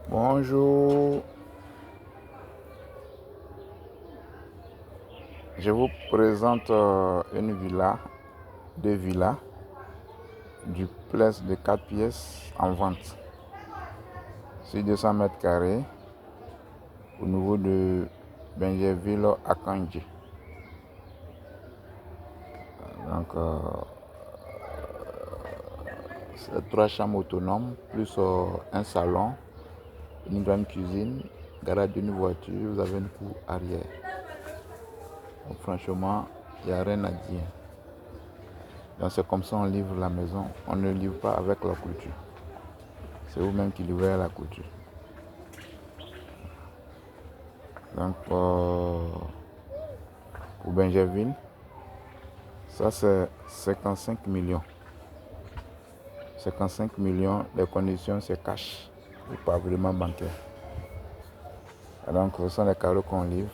Bonjour, je vous présente deux villas, duplex de 4 pièces en vente. Sur 200 mètres carrés au niveau de Benjerville à Kandji. Donc, c'est 3 chambres autonomes, plus un salon, une grande cuisine, garage d'une voiture, vous avez une cour arrière. Donc, franchement, il n'y a rien à dire. Donc c'est comme ça on livre la maison, on ne livre pas avec la clôture. C'est vous-même qui livrez la clôture. Donc pour Benjerville, ça c'est 55 millions. 55 millions, les conditions c'est cash, pas vraiment bancaire. Et donc ce sont les carreaux qu'on livre.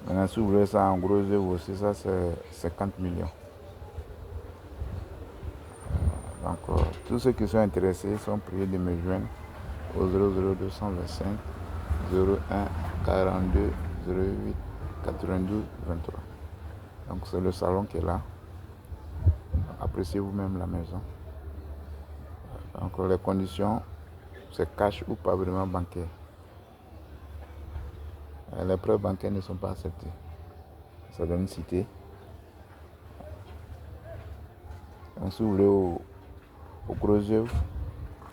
Maintenant si vous voulez ça en gros œuvre aussi, ça c'est 50 millions. Donc tous ceux qui sont intéressés sont priés de me joindre au 00225 01 42 08 92 23. Donc c'est le salon qui est là. Appréciez vous-même la maison. Donc les conditions, c'est cash ou pas vraiment bancaire. Les prêts bancaires ne sont pas acceptés. Ça donne une cité. Donc si vous voulez au gros œuvre,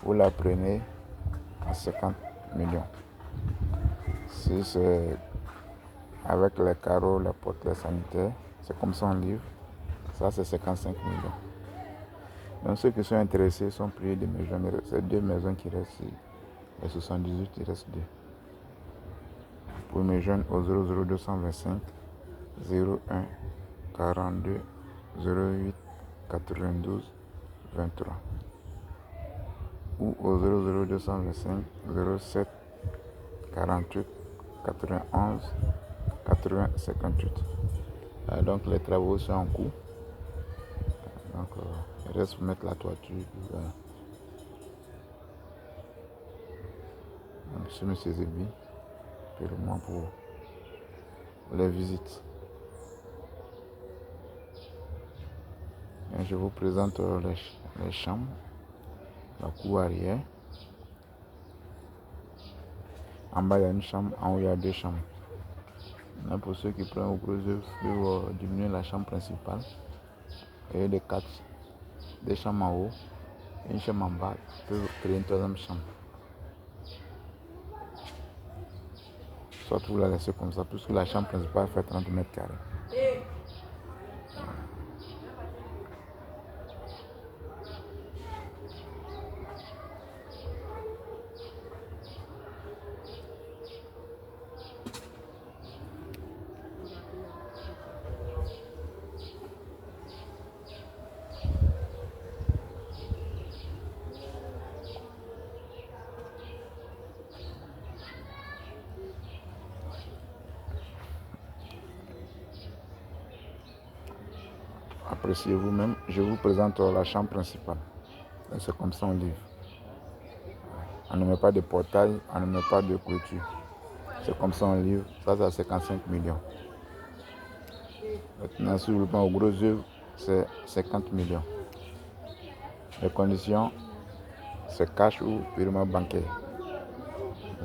vous la prenez à 50 millions. Si c'est avec les carreaux, les portes, les sanitaires, c'est comme ça on livre. Ça c'est 55 millions. Donc ceux qui sont intéressés sont priés de me joindre. C'est deux maisons qui restent ici. Les 78, il reste deux. Pour me joindre au 00225 01 42 08 92 23 ou au 00225 07 48 91 80 58. Donc les travaux sont en cours. Donc il reste pour mettre la toiture. Voilà. Donc, je suis M. Zebi, moi pour les visites. Et je vous présente les chambres, la cour arrière. En bas, il y a une chambre, en haut, il y a deux chambres. Maintenant, pour ceux qui prennent au gros œuvre, peuvent diminuer la chambre principale. Et des 4, des chambres en haut, une chambre en bas, peuvent créer une troisième chambre. Soit vous la laissez comme ça, puisque la chambre principale fait 30 mètres carrés. Appréciez vous-même. Je vous présente la chambre principale. C'est comme ça on livre. On ne met pas de portail, on ne met pas de clôture. C'est comme ça on livre. Ça, c'est 55 millions. Maintenant, si vous le prenez au gros œuvre, c'est 50 millions. Les conditions, c'est cash ou purement bancaire.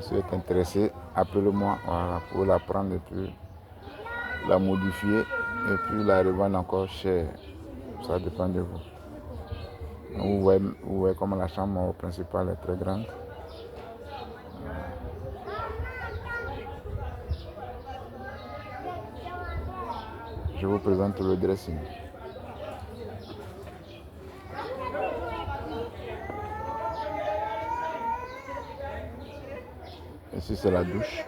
Si vous êtes intéressé, appelez-moi pour la prendre et puis la modifier et puis la revendre encore cher. Ça dépend de vous. Vous voyez comme la chambre principale est très grande. Je vous présente le dressing. Ici c'est la douche.